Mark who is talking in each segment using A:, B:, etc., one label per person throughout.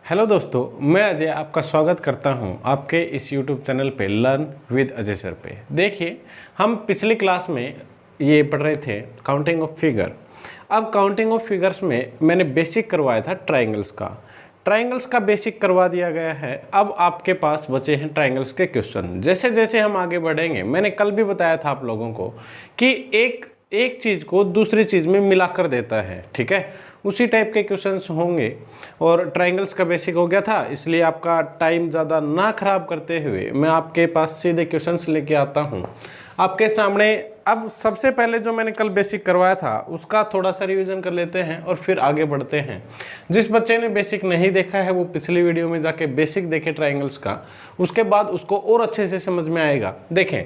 A: Hello दोस्तों, मैं अजय आपका स्वागत करता हूं आपके इस यूट्यूब चैनल पे लर्न विद अजय सर पे। देखिए, हम पिछली क्लास में ये पढ़ रहे थे काउंटिंग ऑफ फिगर। अब काउंटिंग ऑफ फिगर्स में मैंने बेसिक करवाया था ट्रायंगल्स का बेसिक करवा दिया गया है। अब आपके पास बचे हैं ट्रायंगल्स के क्वेश्चन। जैसे जैसे हम आगे बढ़ेंगे, मैंने कल भी बताया था आप लोगों को कि एक चीज़ को दूसरी चीज़ में मिलाकर देता है, ठीक है। उसी टाइप के क्वेश्चंस होंगे और ट्रायंगल्स का बेसिक हो गया था, इसलिए आपका टाइम ज़्यादा ना खराब करते हुए मैं आपके पास सीधे क्वेश्चंस लेके आता हूँ आपके सामने। अब सबसे पहले जो मैंने कल बेसिक करवाया था उसका थोड़ा सा रिवीजन कर लेते हैं और फिर आगे बढ़ते हैं। जिस बच्चे ने बेसिक नहीं देखा है वो पिछली वीडियो में जाके बेसिक देखे ट्रायंगल्स का, उसके बाद उसको और अच्छे से समझ में आएगा। देखें,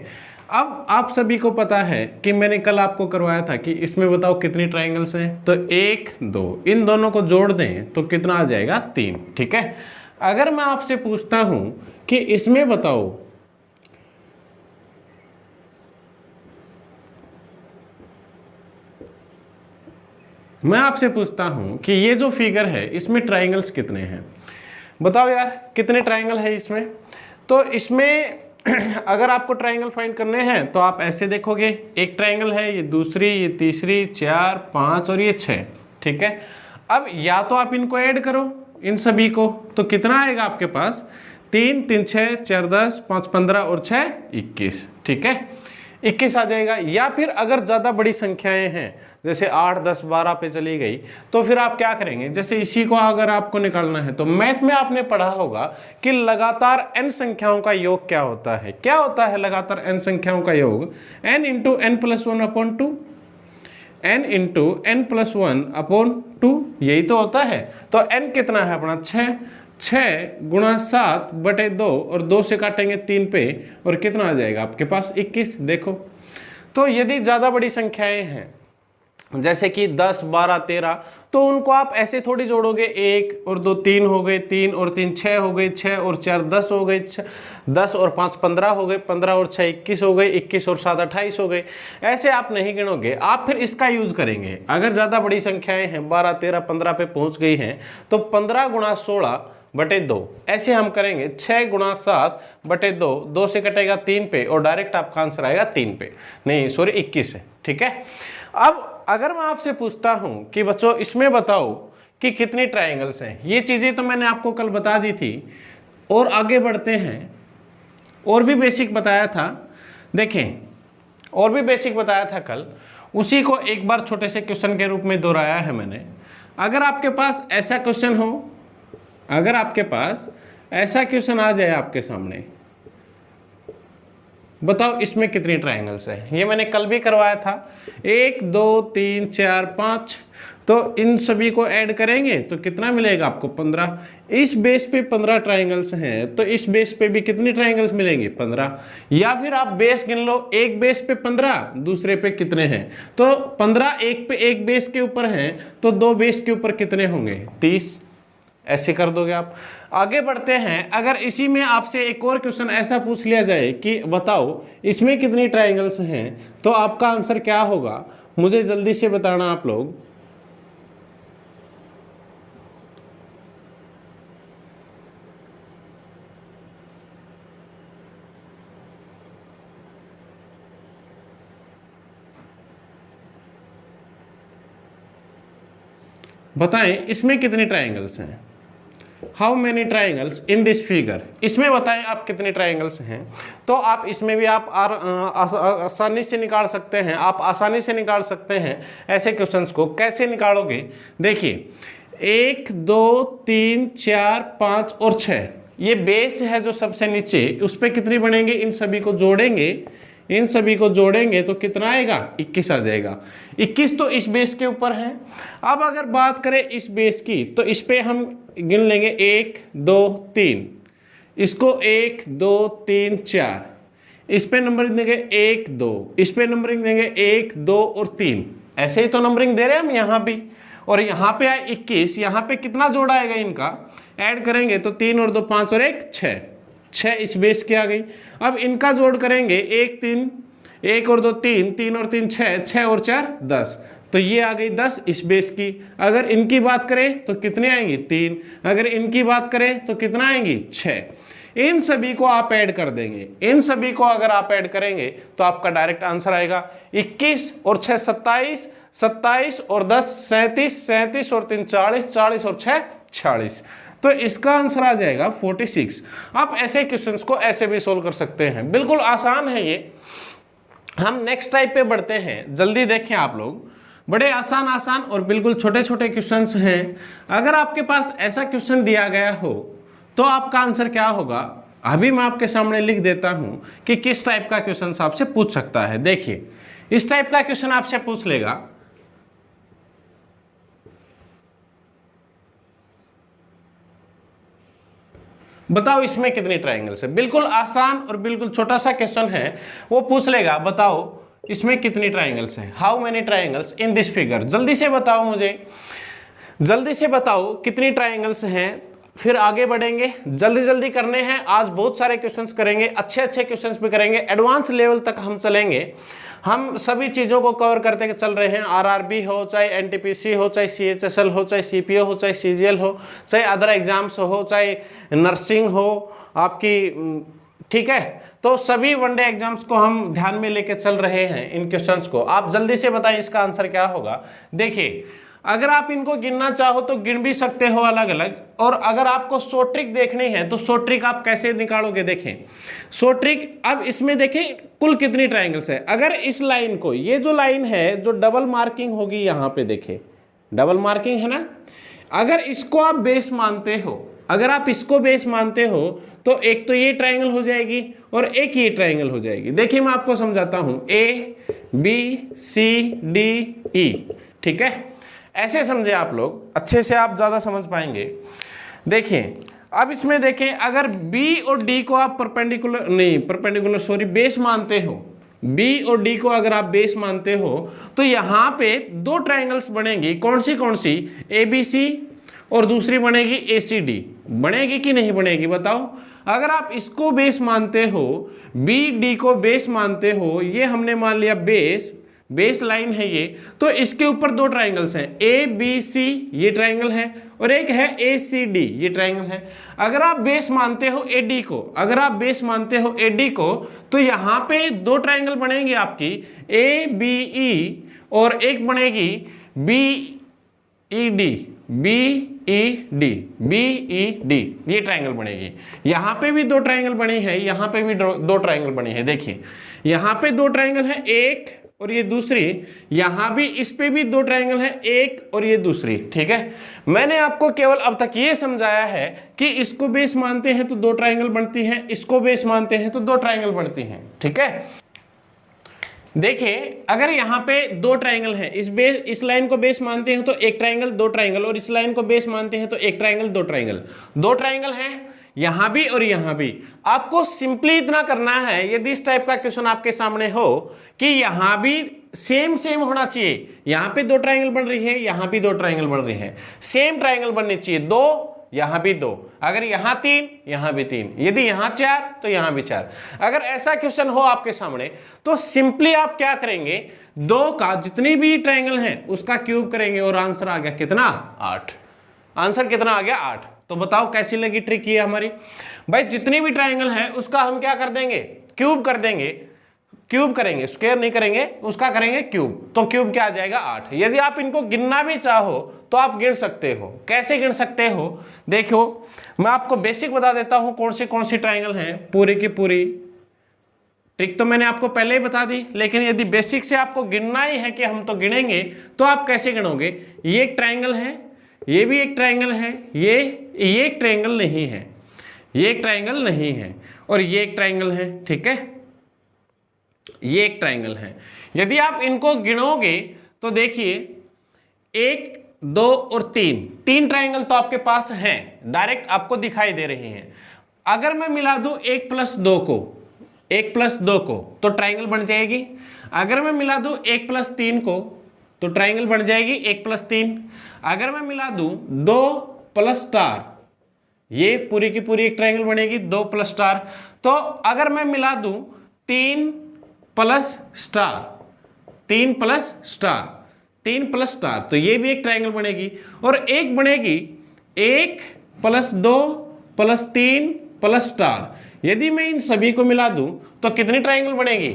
A: अब आप सभी को पता है कि मैंने कल आपको करवाया था कि इसमें बताओ कितनी ट्रायंगल्स हैं, तो 1 2, इन दोनों को जोड़ दें तो कितना आ जाएगा 3, ठीक है। अगर मैं आपसे पूछता हूं कि इसमें बताओ मैं आपसे पूछता हूं कि ये जो फिगर है इसमें ट्रायंगल्स कितने हैं, बताओ यार कितने ट्रायंगल है इसमें। तो इसमें अगर आपको ट्रायंगल फाइंड करने हैं तो आप ऐसे देखोगे, एक ट्रायंगल है, ये दूसरी, ये तीसरी, 4 5 और ये 6, ठीक है। अब या तो आप इनको ऐड करो इन सभी को, तो कितना आएगा आपके पास 3 3 6 4 10 5 15 और 6 21, ठीक है, 21 आ जाएगा। या फिर अगर ज़्यादा बड़ी संख्याएं हैं जैसे 8 10 12 पे चली गई तो फिर आप क्या करेंगे, जैसे इसी को अगर आपको निकालना है तो मैथ में आपने पढ़ा होगा कि लगातार n संख्याओं का योग क्या होता है। क्या होता है लगातार n संख्याओं का योग? n into n plus 1 upon 2, n into n plus 1 upon 2, यही तो होता है। तो n कितना है अपना 6 गुणा 7 बटे 2 और 2 से काटेंगे 3 पे और कितना आ जाएगा आपके पास 21। देखो, तो यदि ज़्यादा बड़ी संख्याएं हैं जैसे कि 10 12 13 तो उनको आप ऐसे थोड़ी जोड़ोगे, 1 और 2 3 हो गए, 3 और 3 6 हो गए, 6 और 4 10 हो गए, 10 और 5 15 हो गए, 15 और 6 21 हो गए, 21 और 7 28 हो गए। ऐसे आप नहीं गिनोगे, आप फिर इसका यूज करेंगे। अगर ज़्यादा बड़ी संख्याएं हैं 12 13 15 पे पहुंच गई हैं तो 15 गुणा 16 बटे 2 ऐसे हम करेंगे। 6 गुणा 7 बटे 2, 2 से कटेगा 3 पे और डायरेक्ट आपका आंसर आएगा 3 पे, नहीं सॉरी 21 है, ठीक है। अब अगर मैं आपसे पूछता हूं कि बच्चों इसमें बताओ कि कितनी ट्रायंगल्स हैं, ये चीजें तो मैंने आपको कल बता दी थी और आगे बढ़ते हैं। और भी बेसिक बताया था, देखें और भी बेसिक बताया था कल, उसी को एक बार छोटे से क्वेश्चन के रूप में दोहराया है मैंने। अगर आपके पास ऐसा क्वेश्चन हो, अगर आपके पास ऐसा क्वेश्चन आ जाए आपके सामने, बताओ इसमें कितनी ट्रायंगल्स है, ये मैंने कल भी करवाया था। 1 2 3 4 5, तो इन सभी को ऐड करेंगे तो कितना मिलेगा आपको 15। इस बेस पे 15 ट्रायंगल्स हैं तो इस बेस पे भी कितनी ट्रायंगल्स मिलेंगे 15। या फिर आप बेस गिन लो, एक बेस पे 15, दूसरे पे कितने हैं, तो 15 एक बेस के ऊपर हैं तो 2 बेस के ऊपर कितने होंगे 30, ऐसे कर दोगे आप। आगे बढ़ते हैं। अगर इसी में आपसे एक और क्वेश्चन ऐसा पूछ लिया जाए कि बताओ इसमें कितनी ट्रायंगल्स हैं, तो आपका आंसर क्या होगा, मुझे जल्दी से बताना आप लोग। बताएं इसमें कितनी ट्रायंगल्स हैं, how many triangles in this figure. इसमें बताएं आप कितने ट्राइंगल्स हैं। तो आप इसमें भी आप आसानी से निकाल सकते हैं, आप आसानी से निकाल सकते हैं ऐसे क्वेश्चंस को। कैसे निकालोगे, देखिए 1 2 3 4 5 और 6, ये बेस है जो सबसे नीचे, उस पर कितनी बनेंगे, इन सभी को जोड़ेंगे, इन सभी को जोड़ेंगे तो कितना आएगा 21 आ जाएगा। 21 तो इस बेस के ऊपर है। अब अगर बात करें इस बेस की तो इस पे हम गिन लेंगे 1 2 3, इसको 1 2 3 4, इस पे नंबरिंग देंगे 1 2, इस पे नंबरिंग देंगे 1 2 और 3, ऐसे ही तो नंबरिंग दे रहे हैं हम यहाँ भी। और यहाँ पे आए 21, यहाँ पे कितना जोड़ा आएगा इनका, ऐड करेंगे तो 3 और 2 5 और 1 6 इस बेस की आ गई। अब इनका जोड़ करेंगे 1 3, 1 और 2 3, 3 और 3 6, 6 और 4 10, तो ये आ गई 10 इस बेस की। अगर इनकी बात करें तो कितने आएंगी 3, अगर इनकी बात करें तो कितना आएंगी 6। इन सभी को आप ऐड कर देंगे, इन सभी को अगर आप ऐड करेंगे तो आपका डायरेक्ट आंसर आएगा 21 और 6 27, 27 और 10 37, 37 और 3 40, 40 और 6 46। तो इसका आंसर आ जाएगा 46। आप ऐसे क्वेश्चंस को ऐसे भी सोल्व कर सकते हैं, बिल्कुल आसान है ये। हम नेक्स्ट टाइप पे बढ़ते हैं, जल्दी देखें आप लोग। बड़े आसान आसान और बिल्कुल छोटे छोटे क्वेश्चंस हैं। अगर आपके पास ऐसा क्वेश्चन दिया गया हो तो आपका आंसर क्या होगा, अभी मैं आपके सामने लिख देता हूं कि किस टाइप का क्वेश्चन आपसे पूछ सकता है। देखिए, इस टाइप का क्वेश्चन आपसे पूछ लेगा, बताओ इसमें कितने ट्रायंगल्स है। बिल्कुल आसान और बिल्कुल छोटा सा क्वेश्चन है। वो पूछ लेगा बताओ इसमें कितनी ट्रायंगल्स हैं, how many triangles in this figure. जल्दी से बताओ मुझे, जल्दी से बताओ कितनी ट्रायंगल्स हैं। फिर आगे बढ़ेंगे, जल्दी जल्दी करने हैं। आज बहुत सारे क्वेश्चंस करेंगे, अच्छे अच्छे क्वेश्चंस भी करेंगे, एडवांस लेवल तक हम चलेंगे। हम सभी चीज़ों को कवर करते चल रहे हैं। आरआरबी हो, चाहे एनटीपीसी हो, चाहे सीएचएसएल हो, चाहे सीपीओ हो, चाहे सीजीएल हो, चाहे अदर एग्जाम्स हो, चाहे नर्सिंग हो आपकी, ठीक है। तो सभी वनडे एग्जाम्स को हम ध्यान में लेके चल रहे हैं इन क्वेश्चंस को। आप जल्दी से बताएं इसका आंसर क्या होगा। देखिए, अगर आप इनको गिनना चाहो तो गिन भी सकते हो अलग अलग, और अगर आपको शो ट्रिक देखनी है तो शो ट्रिक आप कैसे निकालोगे। देखें शो ट्रिक, अब इसमें देखें कुल कितनी ट्रायंगल्स है। अगर इस लाइन को, ये जो लाइन है जो डबल मार्किंग होगी यहाँ पे, देखें डबल मार्किंग है ना, अगर इसको आप बेस मानते हो, अगर आप इसको बेस मानते हो तो एक तो ये ट्रायंगल हो जाएगी और एक ये ट्रायंगल हो जाएगी। देखिए मैं आपको समझाता हूं, A B C D E, ठीक है। ऐसे समझे आप लोग, अच्छे से आप ज्यादा समझ पाएंगे। देखिए अब इसमें देखें, अगर बी और डी को आप परपेंडिकुलर नहीं, परपेंडिकुलर सॉरी, बेस मानते हो, बी और डी को अगर आप बेस मानते हो तो यहां पे दो ट्रायंगल्स बनेंगी। कौन सी, ए बी सी, और दूसरी बनेगी ए सी डी। बनेगी कि नहीं बनेगी बताओ। अगर आप इसको बेस मानते हो, बी डी को बेस मानते हो, ये हमने मान लिया बेस, बेस लाइन है ये, तो इसके ऊपर दो ट्रायंगल्स हैं, ए बी सी ये ट्रायंगल है, और एक है ए सी डी ये ट्रायंगल है। अगर आप बेस मानते हो ए डी को, अगर आप बेस मानते हो ए डी को, तो यहाँ पे दो ट्रायंगल बनेंगे आपकी, ए बी ई, और एक बनेगी B E D, B E D, B E D, ये ट्रायंगल बनेगी। यहाँ पे भी दो ट्रायंगल बनी है, यहाँ पे भी दो ट्रायंगल बनी है। देखिए यहाँ पे दो ट्रायंगल है, एक और ये दूसरी, यहाँ भी इस पे भी दो ट्रायंगल है, एक और ये दूसरी, ठीक है। मैंने आपको केवल अब तक ये समझाया है कि इसको बेस मानते हैं तो दो ट्रायंगल बनती हैं, इसको बेस मानते हैं तो दो ट्रायंगल बनती हैं, ठीक है। देखिए अगर यहाँ पे दो ट्रायंगल हैं, इस लाइन को बेस मानते हैं तो एक ट्रायंगल, दो ट्रायंगल, और इस लाइन को बेस मानते हैं तो एक ट्रायंगल, दो ट्रायंगल, दो ट्रायंगल हैं यहां भी और यहां भी। आपको सिंपली इतना करना है, यदि इस टाइप का क्वेश्चन आपके सामने हो कि यहां भी सेम सेम होना चाहिए, यहां पे दो ट्रायंगल बन रही है, यहां भी दो ट्रायंगल बन रही है, सेम ट्रायंगल बनने चाहिए, दो यहां भी दो, अगर यहां तीन यहां भी तीन, यदि यहां चार तो यहां भी चार। अगर ऐसा क्वेश्चन हो आपके सामने तो सिंपली आप क्या करेंगे, दो का जितनी भी ट्रायंगल है उसका क्यूब करेंगे और आंसर आ गया कितना, 8। आंसर कितना आ गया, 8। तो बताओ कैसी लगी ट्रिक ये हमारी। भाई जितनी भी ट्रायंगल है उसका हम क्या कर देंगे, क्यूब कर देंगे, क्यूब करेंगे, स्क्वायर नहीं करेंगे, उसका करेंगे क्यूब। तो क्यूब क्या आ जाएगा, 8। यदि आप इनको गिनना भी चाहो तो आप गिन सकते हो। कैसे गिन सकते हो, देखो मैं आपको बेसिक बता देता हूं कौन सी ट्रायंगल है। पूरी की पूरी ट्रिक तो मैंने आपको पहले ही बता दी, लेकिन यदि बेसिक से आपको गिनना ही है कि हम तो गिनेंगे, तो आप कैसे गिनोगे। ये एक ट्रायंगल है, ये भी एक ट्रायंगल है, ये एक ट्रायंगल नहीं है, ये एक ट्रायंगल नहीं है, और ये एक ट्रायंगल है, ठीक है, ये एक ट्रायंगल है। यदि आप इनको गिनोगे तो देखिए 1 2 और 3 ट्रायंगल तो आपके पास हैं, डायरेक्ट आपको दिखाई दे रहे हैं। अगर मैं मिला दूं 1 + 2 को, 1 + 2 को, तो ट्रायंगल बन जाएगी। अगर मैं मिला दूं 1 + 3 को तो ट्रायंगल बन जाएगी 1 + 3। अगर मैं मिला दूं 2 + स्टार, ये पूरी की पूरी एक ट्रायंगल बनेगी 2 + स्टार। तो अगर मैं मिला दूं 3 + स्टार, 3 + स्टार, 3 प्लस स्टार, तो ये भी एक ट्राइंगल बनेगी। और एक बनेगी 1 प्लस 2 प्लस 3 प्लस स्टार। यदि मैं इन सभी को मिला दूं तो कितनी ट्राइंगल बनेगी?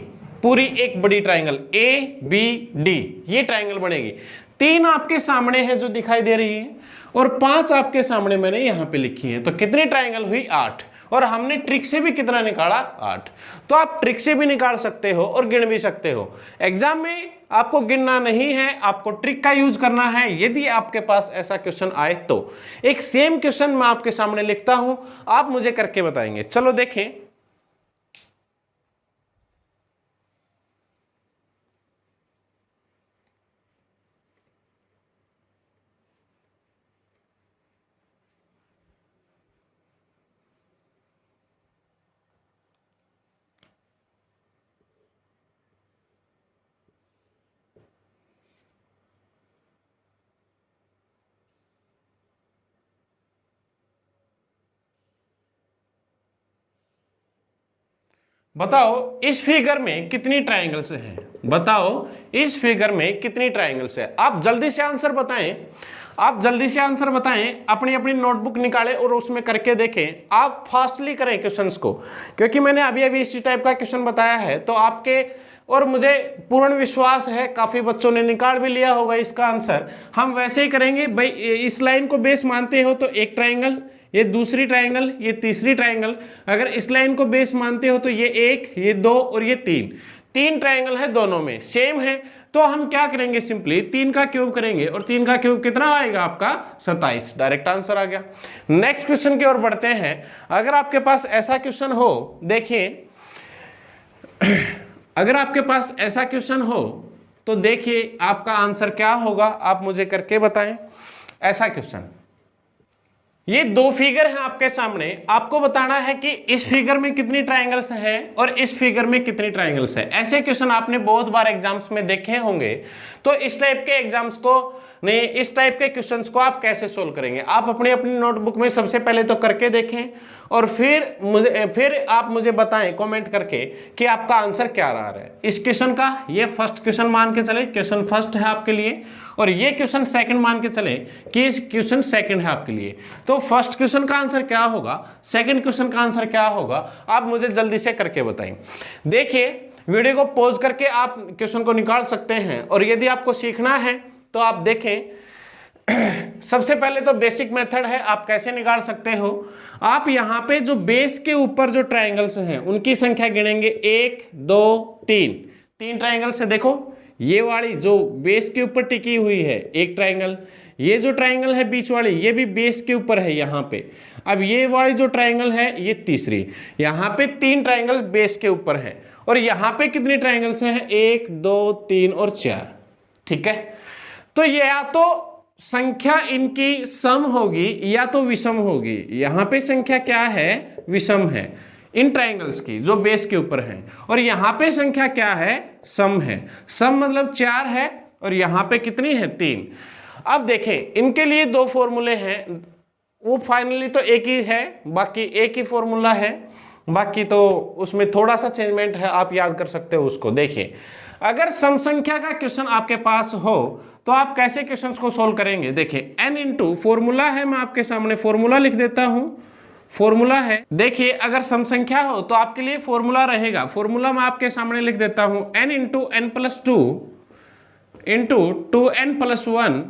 A: पूरी एक बड़ी ट्राइंगल ABD, ये ट्राइंगल बनेगी। 3 आपके सामने है जो दिखाई दे रही है, और 5 आपके सामने मैंने यहां पे लिखी है, तो कितनी ट्राइंगल हुई? 8। और हमने ट्रिक से भी कितना निकाला? 8। तो आप ट्रिक से भी निकाल सकते हो और गिन भी सकते हो। एग्जाम में आपको गिनना नहीं है, आपको ट्रिक का यूज करना है। यदि आपके पास ऐसा क्वेश्चन आए तो एक सेम क्वेश्चन मैं आपके सामने लिखता हूं, आप मुझे करके बताएंगे। चलो देखें। बताओ इस फिगर में कितनी ट्राइंगल्स हैं? बताओ इस फिगर में कितनी ट्राइंगल्स है? आप जल्दी से आंसर बताएं, आप जल्दी से आंसर बताएं। अपनी अपनी नोटबुक निकालें और उसमें करके देखें। आप फास्टली करें क्वेश्चंस को, क्योंकि मैंने अभी अभी इसी टाइप का क्वेश्चन बताया है। तो आपके और मुझे पूर्ण विश्वास है काफी बच्चों ने निकाल भी लिया होगा इसका आंसर। हम वैसे ही करेंगे भाई। इस लाइन को बेस मानते हो तो एक ट्राइंगल, ये दूसरी ट्राइंगल, ये तीसरी ट्राइंगल। अगर इस लाइन को बेस मानते हो तो ये 1, ये 2 और ये 3 ट्राइंगल है, दोनों में सेम है। तो हम क्या करेंगे? सिंपली 3 का क्यूब करेंगे, और 3 का क्यूब कितना आएगा आपका? 27। डायरेक्ट आंसर आ गया। नेक्स्ट क्वेश्चन की ओर बढ़ते हैं। अगर आपके पास ऐसा क्वेश्चन हो, देखिए अगर आपके पास ऐसा क्वेश्चन हो तो देखिए आपका आंसर क्या होगा, आप मुझे करके बताएं। ऐसा क्वेश्चन, ये 2 फिगर हैं आपके सामने, आपको बताना है कि इस फिगर में कितनी ट्राइंगल्स हैं और इस फिगर में कितनी ट्राइंगल्स हैं। ऐसे क्वेश्चन आपने बहुत बार एग्जाम्स में देखे होंगे। तो इस टाइप के एग्जाम्स को नहीं, इस टाइप के क्वेश्चंस को आप कैसे सोल्व करेंगे? आप अपनी अपनी नोटबुक में सबसे पहले तो करके देखें, और फिर आप मुझे बताएं कमेंट करके कि आपका आंसर क्या रहा है इस क्वेश्चन का। ये फर्स्ट क्वेश्चन मान के चले, क्वेश्चन फर्स्ट है आपके लिए, और ये क्वेश्चन सेकंड मान के चले कि इस क्वेश्चन सेकंड है आपके लिए। तो फर्स्ट क्वेश्चन का आंसर क्या होगा, सेकंड क्वेश्चन का आंसर क्या होगा, आप मुझे जल्दी से करके बताएं। देखिए वीडियो को पॉज करके आप क्वेश्चन को निकाल सकते हैं, और यदि आपको सीखना है तो आप देखें। सबसे पहले तो बेसिक मेथड है, आप कैसे निकाल सकते हो। आप यहां पे जो बेस के ऊपर जो ट्राइंगल्स हैं उनकी संख्या गिनेंगे। 1 2 3 ट्राइंगल्स है। देखो ये वाली जो बेस के ऊपर टिकी हुई है एक ट्राइंगल, ये जो ट्राइंगल है बीच वाली ये भी बेस के ऊपर है यहाँ पे। अब ये वाली जो ट्राइंगल है ये तीसरी, यहाँ पे 3 ट्राइंगल बेस के ऊपर है। और यहाँ पे कितनी ट्राइंगल्स हैं? 1 2 3 और 4। ठीक है, तो ये या तो संख्या इनकी सम होगी या तो विषम होगी। यहां पे संख्या क्या है? विषम है इन ट्राइंगल्स की जो बेस के ऊपर है, और यहां पे संख्या क्या है? सम है। सम मतलब 4 है, और यहां पे कितनी है? 3। अब देखें इनके लिए 2 फॉर्मूले हैं, वो फाइनली तो एक ही है, बाकी एक ही फॉर्मूला है, बाकी तो उसमें थोड़ा सा चेंजमेंट है, आप याद कर सकते हो उसको। देखिए अगर सम संख्या का क्वेश्चन आपके पास हो तो आप कैसे क्वेश्चंस को सोल्व करेंगे? देखिए n इंटू फॉर्मूला है, मैं आपके सामने फॉर्मूला लिख देता हूं। फॉर्मूला है, देखिए अगर सम संख्या हो तो आपके लिए फॉर्मूला रहेगा। फॉर्मूला मैं आपके सामने लिख देता हूं, n into n plus 2 into 2n plus 1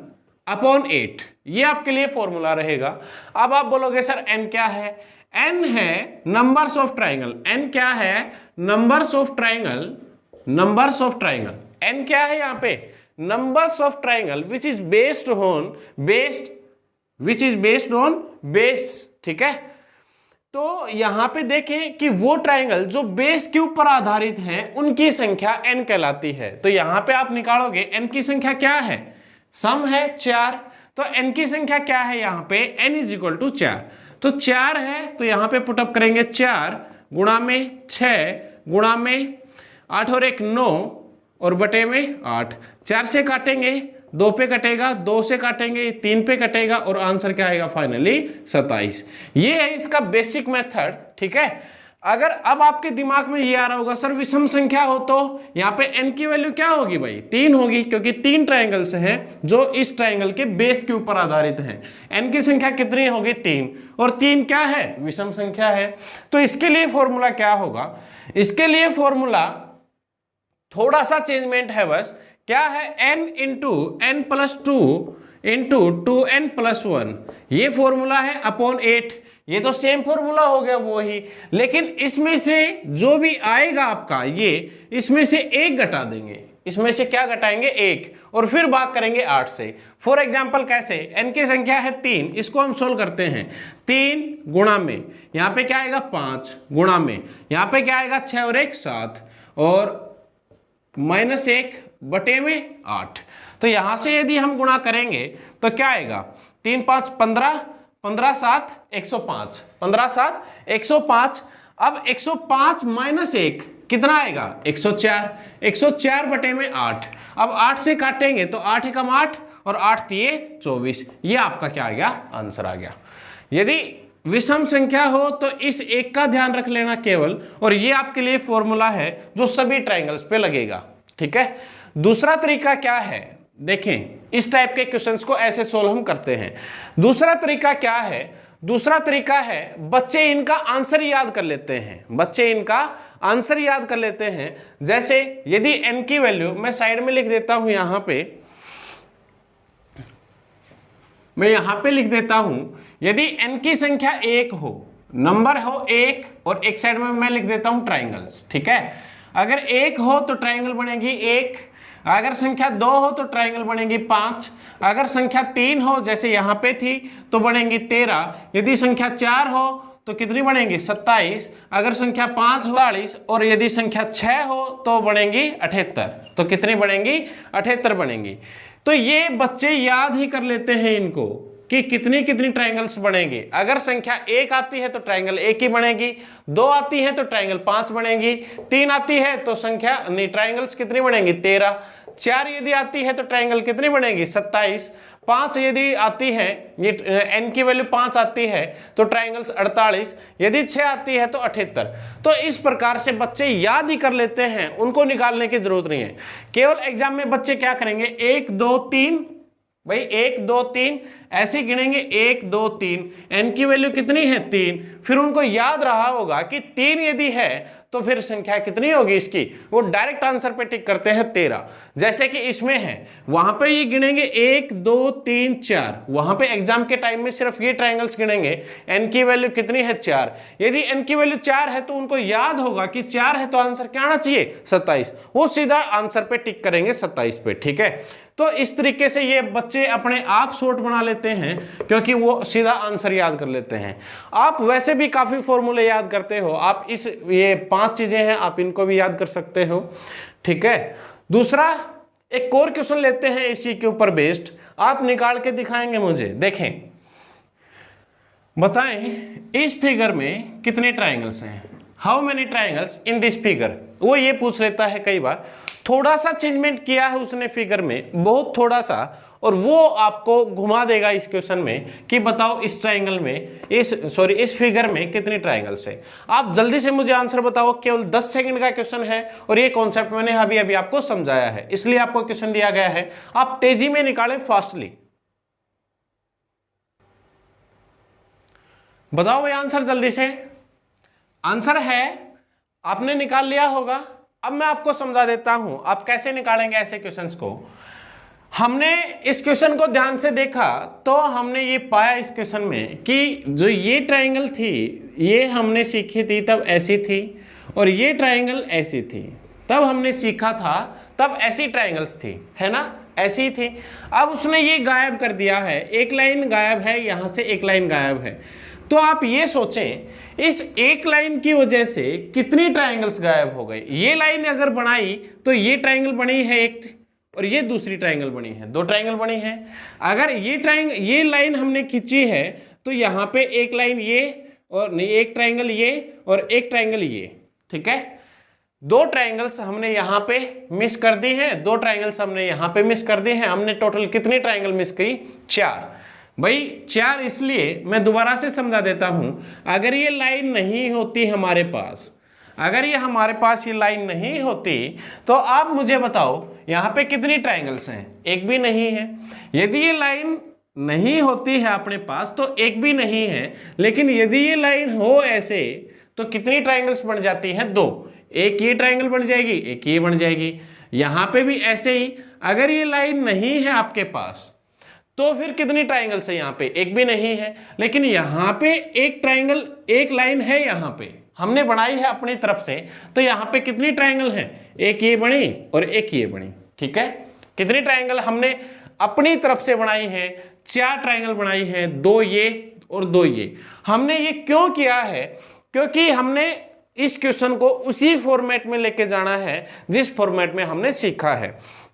A: upon 8। ये आपके लिए फॉर्मूला रहेगा। अब आप बोलोगे सर n क्या है? n है नंबर्स ऑफ ट्राइंगल। n क्या है? Numbers of triangle. Numbers of triangle n क्या है यहाँ पे? Numbers of triangle which is based on base. ठीक है, तो यहां पे देखें कि वो ट्राइंगल जो बेस के ऊपर आधारित हैं उनकी संख्या n कहलाती है। तो यहां पे आप निकालोगे n की संख्या क्या है? सम है 4, तो n की संख्या क्या है यहाँ पे? n is equal to 4। तो 4 है तो यहाँ पे पुटअप करेंगे 4 गुणा में 6 गुणा में 8 और 1 9 और बटे में 8। 4 से काटेंगे 2 पे कटेगा, 2 से काटेंगे 3 पे कटेगा, और आंसर क्या आएगा? फाइनली 27। ये है इसका बेसिक मेथड। ठीक है, अगर अब आपके दिमाग में ये आ रहा होगा सर विषम संख्या हो तो यहाँ पे n की वैल्यू क्या होगी भाई, 3 होगी, क्योंकि 3 ट्राइंगल्स हैं जो इस ट्राइंगल के बेस के ऊपर आधारित हैं। n की संख्या कितनी होगी, 3, और 3 क्या है, विषम संख्या है। तो इसके लिए फॉर्मूला क्या होगा, इसके लिए फॉर्मूला थोड़ा सा चेंजमेंट है बस। क्या है, n into n plus 2 into 2n plus 1, ये फॉर्मूला है अपॉन 8। ये तो सेम फॉर्मूला हो गया वो ही, लेकिन इसमें से जो भी आएगा आपका ये, इसमें से 1 घटा देंगे। इसमें से क्या घटाएंगे, 1, और फिर भाग करेंगे 8 से। फॉर एग्जाम्पल कैसे, n की संख्या है 3, इसको हम सोल्व करते हैं। 3 गुणा में यहाँ पे क्या आएगा 5, गुणा में यहाँ पे क्या आएगा 6 और 1 7, और -1 बटे में 8। तो यहां से यदि हम गुणा करेंगे तो क्या आएगा, 3 5 15, 15 7 105, 15 7 105। अब 105 माइनस 1 कितना आएगा, 104, 104 बटे में 8। अब 8 से काटेंगे तो 8 एकम 8 और 8 तिये 24। ये आपका क्या आ गया, आंसर आ गया। यदि विषम संख्या हो तो इस एक का ध्यान रख लेना केवल, और ये आपके लिए फॉर्मूला है जो सभी ट्राइंगल्स पे लगेगा, ठीक है। दूसरा तरीका क्या है, देखें इस टाइप के क्वेश्चंस को ऐसे सोल्व हम करते हैं। दूसरा तरीका क्या है, दूसरा तरीका है बच्चे इनका आंसर याद कर लेते हैं, बच्चे इनका आंसर याद कर लेते हैं। जैसे यदि n की वैल्यू मैं साइड में लिख देता हूं, यहां पे मैं यहां पे लिख देता हूं, यदि n की संख्या 1 हो, नंबर हो 1, और एक साइड में मैं लिख देता हूं ट्राइंगल्स, ठीक है। अगर 1 हो तो ट्राइंगल बनेगी 1, अगर संख्या 2 हो तो ट्राइंगल बनेगी 5, अगर संख्या 3 हो जैसे यहाँ पे थी तो बनेगी 13, यदि संख्या 4 हो तो कितनी बनेगी 27, अगर संख्या 5 हो 48, और यदि संख्या 6 हो तो बनेगी 78। तो कितनी बनेंगी, 78 बनेंगी। तो ये बच्चे याद ही कर लेते हैं इनको कि कितनी कितनी ट्राइंगल्स बनेंगे। अगर संख्या 1 आती है तो ट्राइंगल 1 ही बनेगी, 2 आती है तो ट्राइंगल 5 बनेगी, 3 आती है तो संख्या नहीं ट्राइंगल्स कितनी बनेगी 13, 4 यदि आती है तो ट्राइंगल कितनी बनेगी 27, 5 यदि आती है, ये n की वैल्यू 5 आती है तो ट्राइंगल्स 48, यदि 6 आती है तो 78। तो इस प्रकार से बच्चे याद ही कर लेते हैं, उनको निकालने की जरूरत नहीं है। केवल एग्जाम में बच्चे क्या करेंगे, 1 2 3, भाई 1 2 3 ऐसे गिनेंगे, 1 2 3, n की वैल्यू कितनी है 3, फिर उनको याद रहा होगा कि 3 यदि है तो फिर संख्या कितनी होगी इसकी, वो डायरेक्ट आंसर पे टिक करते हैं 13। जैसे कि इसमें है, वहां पे ये गिनेंगे 1 2 3 4, वहां पे एग्जाम के टाइम में सिर्फ ये ट्राइंगल्स गिनेंगे, n की वैल्यू कितनी है 4, यदि n की वैल्यू 4 है तो उनको याद होगा कि 4 है तो आंसर क्या आना चाहिए 27, वो सीधा आंसर पे टिक करेंगे 27 पे, ठीक है। तो इस तरीके से ये बच्चे अपने आप शॉर्ट बना लेते हैं, क्योंकि वो सीधा आंसर याद कर लेते हैं। आप वैसे भी काफी फॉर्मूले याद करते हो, आप इस ये 5 चीजें हैं आप इनको भी याद कर सकते हो, ठीक है। दूसरा एक और क्वेश्चन लेते हैं इसी के ऊपर बेस्ड, आप निकाल के दिखाएंगे मुझे। देखें, बताएं इस फिगर में कितने ट्राइंगल्स हैं, how many triangles in this figure. वो ये पूछ लेता है कई बार, थोड़ा सा चेंजमेंट किया है उसने फिगर में, बहुत थोड़ा सा, और वो आपको घुमा देगा इस क्वेश्चन में कि बताओ इस ट्राइंगल में, इस फिगर में कितनी ट्राइंगल्स है। आप जल्दी से मुझे आंसर बताओ, केवल 10 सेकंड का क्वेश्चन है, और ये कॉन्सेप्ट मैंने अभी अभी आपको समझाया है, इसलिए आपको क्वेश्चन दिया गया है, आप तेजी में निकालें, फास्टली बताओ भाई आंसर जल्दी से। आंसर है, आपने निकाल लिया होगा। अब मैं आपको समझा देता हूं आप कैसे निकालेंगे ऐसे क्वेश्चंस को। हमने इस क्वेश्चन को ध्यान से देखा तो हमने ये पाया इस क्वेश्चन में कि जो ये ट्राइंगल थी ये हमने सीखी थी तब ऐसी थी, और ये ट्राइंगल ऐसी थी तब हमने सीखा था, तब ऐसी ट्राइंगल्स थी, है ना, ऐसी थी। अब उसने ये गायब कर दिया है, एक लाइन गायब है, यहां से एक लाइन गायब है। तो आप ये सोचें इस एक लाइन की वजह से कितनी ट्राइंगल्स गायब हो गई। ये लाइन अगर बनाई तो ये ट्राइंगल बनी है एक, और ये दूसरी ट्राइंगल बनी है, 2 ट्राइंगल बनी है। अगर ये लाइन हमने खींची है तो यहाँ पे एक लाइन ये, और नहीं एक ट्राइंगल ये और एक ट्राइंगल ये, ठीक है। 2 ट्राइंगल्स हमने यहाँ पे मिस कर दी हैं, 2 ट्राइंगल्स हमने यहाँ पे मिस कर दी हैं। हमने टोटल कितनी ट्राइंगल मिस की, 4। भाई 4 इसलिए, मैं दोबारा से समझा देता हूं, अगर ये लाइन नहीं होती हमारे पास, अगर ये हमारे पास ये लाइन नहीं होती तो आप मुझे बताओ यहाँ पे कितनी ट्राइंगल्स हैं? एक भी नहीं है। यदि ये लाइन नहीं होती है अपने पास तो एक भी नहीं है, लेकिन यदि ये लाइन हो ऐसे तो कितनी ट्राइंगल्स बन जाती हैं? 2। एक ये ट्राइंगल बन जाएगी, एक ये बन जाएगी। यहाँ पे भी ऐसे ही, अगर ये लाइन नहीं है आपके पास तो फिर कितनी ट्राइंगल्स है? यहाँ पे एक भी नहीं है, लेकिन यहाँ पे एक ट्राइंगल, एक लाइन है यहाँ पे, हमने बनाई है अपनी तरफ से, तो यहाँ पे कितनी ट्राइंगल है? एक ये बनी और एक ये बनी, ठीक है। कितनी ट्राइंगल हमने अपनी तरफ से बनाई है? 4 ट्राइंगल बनाई है, 2 ये और 2 ये। हमने ये क्यों किया है? क्योंकि हमने इस क्वेश्चन को उसी फॉर्मेट में लेके जाना है जिस फॉर्मेट में हमने सीखा है।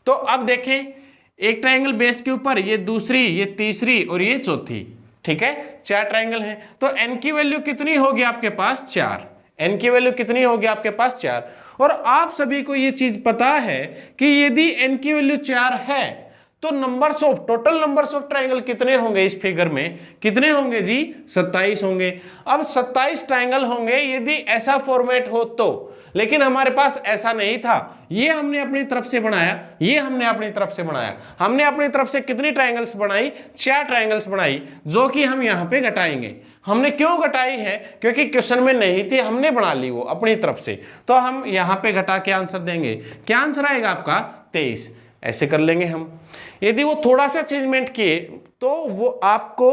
A: तो अब देखें, एक ट्राइंगल बेस के ऊपर, ये दूसरी, ये तीसरी और ये चौथी, ठीक है, 4 ट्राइंगल हैं। तो n की वैल्यू कितनी होगी आपके पास? 4। n की वैल्यू कितनी होगी आपके पास? 4। और आप सभी को ये चीज पता है कि यदि n की वैल्यू 4 है तो numbers of, total numbers of triangle कितने होंगे इस फिगर में? कितने होंगे जी? 27 होंगे। अब 27 ट्राइंगल होंगे यदि ऐसा फॉर्मेट हो तो, लेकिन हमारे पास ऐसा नहीं था। ये हमने अपनी तरफ से बनाया, ये हमने अपनी तरफ से बनाया। हमने अपनी तरफ से कितनी ट्राइंगल्स बनाई? 4 ट्राइंगल्स बनाई, जो कि हम यहाँ पे घटाएंगे। हमने क्यों घटाई है? क्योंकि क्वेश्चन में नहीं थी, हमने बना ली वो अपनी तरफ से, तो हम यहाँ पे घटा के आंसर देंगे। क्या आंसर आएगा आपका? 23। ऐसे कर लेंगे हम। यदि वो थोड़ा सा चेंजमेंट किए तो वो आपको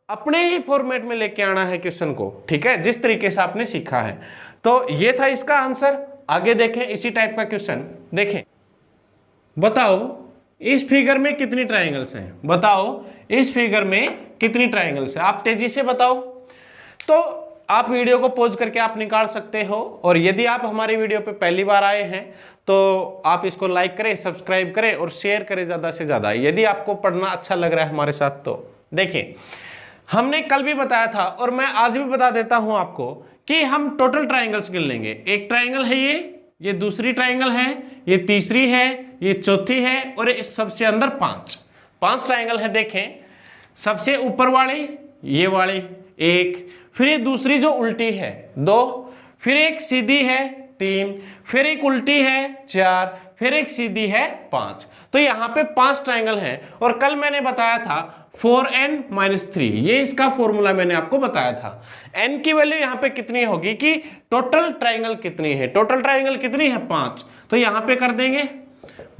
A: अपने ही फॉर्मेट में लेके आना है क्वेश्चन को, ठीक है, जिस तरीके से आपने सीखा है। तो ये था इसका आंसर। आगे देखें इसी टाइप का क्वेश्चन। देखें, बताओ इस फिगर में कितनी ट्राइंगल्स हैं? बताओ इस फिगर में कितनी ट्राइंगल्स हैं? आप तेजी से बताओ। तो आप वीडियो को पॉज करके आप निकाल सकते हो, और यदि आप हमारी वीडियो पे पहली बार आए हैं तो आप इसको लाइक करें, सब्सक्राइब करें और शेयर करें ज़्यादा से ज़्यादा, यदि आपको पढ़ना अच्छा लग रहा है हमारे साथ तो। देखिए, हमने कल भी बताया था और मैं आज भी बता देता हूं आपको कि हम टोटल ट्राइंगल्स गिन लेंगे। एक ट्राइंगल है ये दूसरी ट्राइंगल है, ये तीसरी है, ये चौथी है, और इस सबसे अंदर 5 ट्राइंगल है। देखें, सबसे ऊपर वाली ये वाली 1, फिर ये दूसरी जो उल्टी है 2, फिर एक सीधी है 3, फिर एक उल्टी है 4, फिर एक सीधी है 5। तो यहाँ पे 5 ट्राइंगल हैं। और कल मैंने बताया था 4n-3, ये इसका फॉर्मूला मैंने आपको बताया था। n की वैल्यू यहाँ पे कितनी होगी कि टोटल ट्राइंगल कितनी है? टोटल ट्राइंगल कितनी है? 5। तो यहाँ पे कर देंगे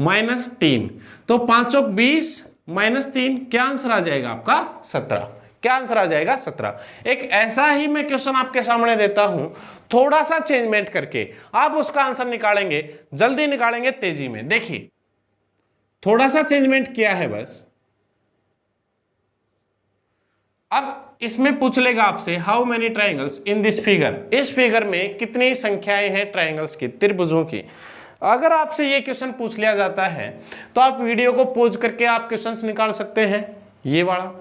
A: -3, तो 5 × 20 -3, क्या आंसर आ जाएगा आपका? 17। क्या आंसर आ जाएगा? 17। एक ऐसा ही मैं क्वेश्चन आपके सामने देता हूं, थोड़ा सा चेंजमेंट करके आप उसका आंसर निकालेंगे, जल्दी निकालेंगे, तेजी में। देखिए, थोड़ा सा चेंजमेंट किया है बस। अब इसमें पूछ लेगा आपसे how many triangles in this figure? इस फिगर में कितनी संख्याएं हैं ट्राइंगल्स की, त्रिभुजों की? अगर आपसे ये क्वेश्चन पूछ लिया जाता है तो आप वीडियो को पॉज करके आप क्वेश्चंस निकाल सकते हैं, ये वाला।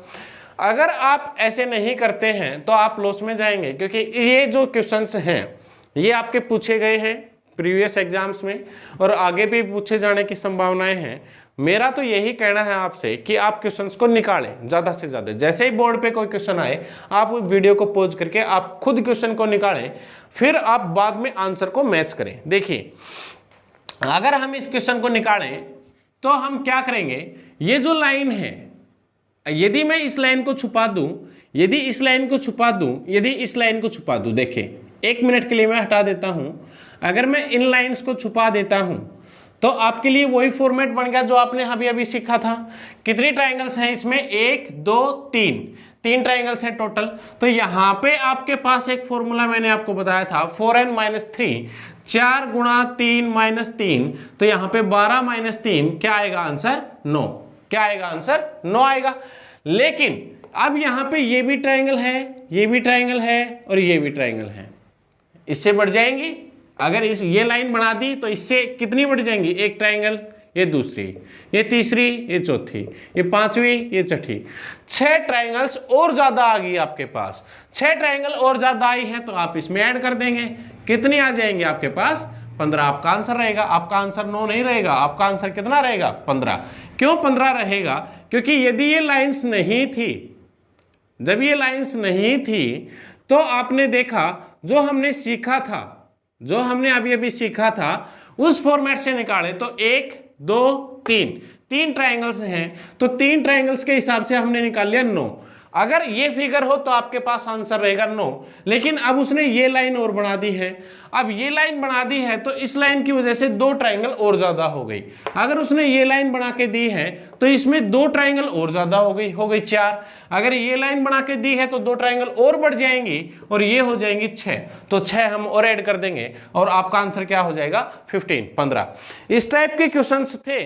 A: अगर आप ऐसे नहीं करते हैं तो आप लॉस में जाएंगे, क्योंकि ये जो क्वेश्चंस हैं ये आपके पूछे गए हैं प्रीवियस एग्जाम्स में और आगे भी पूछे जाने की संभावनाएं हैं। मेरा तो यही कहना है आपसे कि आप क्वेश्चंस को निकालें ज़्यादा से ज़्यादा। जैसे ही बोर्ड पे कोई क्वेश्चन आए, आप वीडियो को पॉज करके आप खुद क्वेश्चन को निकालें, फिर आप बाद में आंसर को मैच करें। देखिए, अगर हम इस क्वेश्चन को निकालें तो हम क्या करेंगे? ये जो लाइन है, यदि मैं इस लाइन को छुपा दूं, यदि इस लाइन को छुपा दूं, यदि इस लाइन को छुपा दूं, देखिए 1 मिनट के लिए मैं हटा देता हूं। अगर मैं इन लाइंस को छुपा देता हूं तो आपके लिए वही फॉर्मेट बन गया जो आपने अभी अभी सीखा था। कितनी ट्राइंगल्स हैं इसमें? 1 2 3 ट्राइंगल्स हैं टोटल। तो यहाँ पे आपके पास एक फॉर्मूला मैंने आपको बताया था 4n-3, 4 × 3 - 3, तो यहाँ पे 12 - 3, क्या आएगा आंसर? 9। क्या आएगा आंसर? 9 आएगा। लेकिन अब यहाँ पे ये भी ट्राइंगल है, ये भी ट्राइंगल है और ये भी ट्राइंगल है, इससे बढ़ जाएंगी। अगर ये लाइन बना दी तो इससे कितनी बढ़ जाएंगी? एक ट्राइंगल, ये दूसरी, ये तीसरी, ये चौथी, ये पांचवी, ये छठी, 6 ट्राइंगल्स और ज्यादा आ गई आपके पास। 6 ट्राइंगल और ज्यादा आई है तो आप इसमें ऐड कर देंगे, कितनी आ जाएंगे आपके पास? 15 आपका आंसर रहेगा। आपका आंसर 9 नहीं रहेगा, आपका आंसर कितना रहेगा? 15। क्यों 15 रहेगा? क्योंकि यदि ये लाइंस नहीं थी, जब ये लाइंस नहीं थी तो आपने देखा जो हमने सीखा था, जो हमने अभी अभी सीखा था उस फॉर्मेट से निकाले तो 1 2 3 ट्राइंगल्स हैं, तो 3 ट्राइंगल्स के हिसाब से हमने निकाल लिया 9। अगर ये फिगर हो तो आपके पास आंसर रहेगा 9, लेकिन अब उसने ये लाइन और बना दी है। अब ये लाइन बना दी है तो इस लाइन की वजह से 2 ट्राइंगल और ज्यादा हो गई। अगर उसने ये लाइन बना के दी है तो इसमें 2 ट्राइंगल और ज्यादा हो गई 4। अगर ये लाइन बना के दी है तो 2 ट्राइंगल और बढ़ जाएंगी और ये हो जाएंगी 6, तो 6 हम और ऐड कर देंगे और आपका आंसर क्या हो जाएगा 15। इस टाइप के क्वेश्चंस थे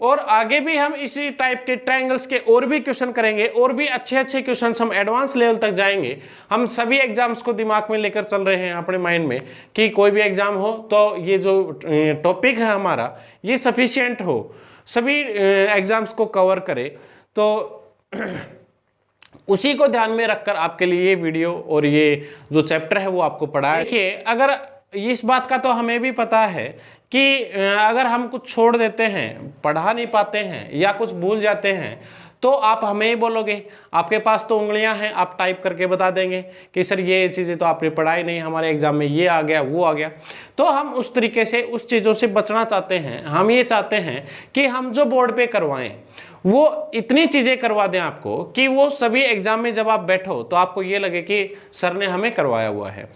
A: और आगे भी हम इसी टाइप के ट्रायंगल्स के और भी क्वेश्चन करेंगे, और भी अच्छे अच्छे क्वेश्चंस हम एडवांस लेवल तक जाएंगे। हम सभी एग्जाम्स को दिमाग में लेकर चल रहे हैं अपने माइंड में कि कोई भी एग्जाम हो तो ये जो टॉपिक है हमारा ये सफिशिएंट हो, सभी एग्जाम्स को कवर करे। तो उसी को ध्यान में रखकर आपके लिए ये वीडियो और ये जो चैप्टर है वो आपको पढ़ाया। देखिए, अगर इस बात का तो हमें भी पता है कि अगर हम कुछ छोड़ देते हैं, पढ़ा नहीं पाते हैं या कुछ भूल जाते हैं तो आप हमें ही बोलोगे। आपके पास तो उंगलियां हैं, आप टाइप करके बता देंगे कि सर ये चीज़ें तो आपने पढ़ाई नहीं, हमारे एग्जाम में ये आ गया वो आ गया। तो हम उस तरीके से उस चीज़ों से बचना चाहते हैं। हम ये चाहते हैं कि हम जो बोर्ड पे करवाएं वो इतनी चीज़ें करवा दें आपको कि वो सभी एग्जाम में जब आप बैठो तो आपको ये लगे कि सर ने हमें करवाया हुआ है।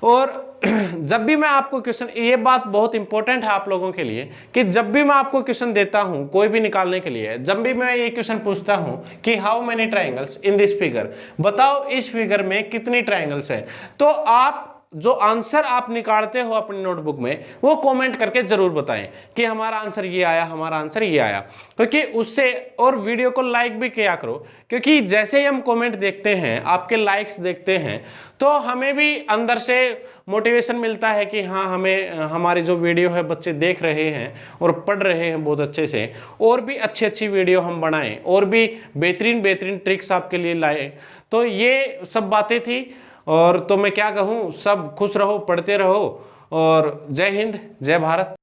A: और जब भी मैं आपको क्वेश्चन, ये बात बहुत इंपॉर्टेंट है आप लोगों के लिए कि जब भी मैं आपको क्वेश्चन देता हूं कोई भी निकालने के लिए, जब भी मैं ये क्वेश्चन पूछता हूं कि how many triangles in this figure, बताओ इस फिगर में कितनी ट्रायंगल्स है, तो आप जो आंसर आप निकालते हो अपनी नोटबुक में वो कमेंट करके जरूर बताएं कि हमारा आंसर ये आया, हमारा आंसर ये आया। क्योंकि उससे, और वीडियो को लाइक भी किया करो, क्योंकि जैसे ही हम कमेंट देखते हैं, आपके लाइक्स देखते हैं, तो हमें भी अंदर से मोटिवेशन मिलता है कि हाँ, हमें हमारी जो वीडियो है बच्चे देख रहे हैं और पढ़ रहे हैं बहुत अच्छे से, और भी अच्छी अच्छी वीडियो हम बनाएं और भी बेहतरीन बेहतरीन ट्रिक्स आपके लिए लाएं। तो ये सब बातें थी, और तो मैं क्या कहूँ, सब खुश रहो, पढ़ते रहो, और जय हिंद, जय भारत।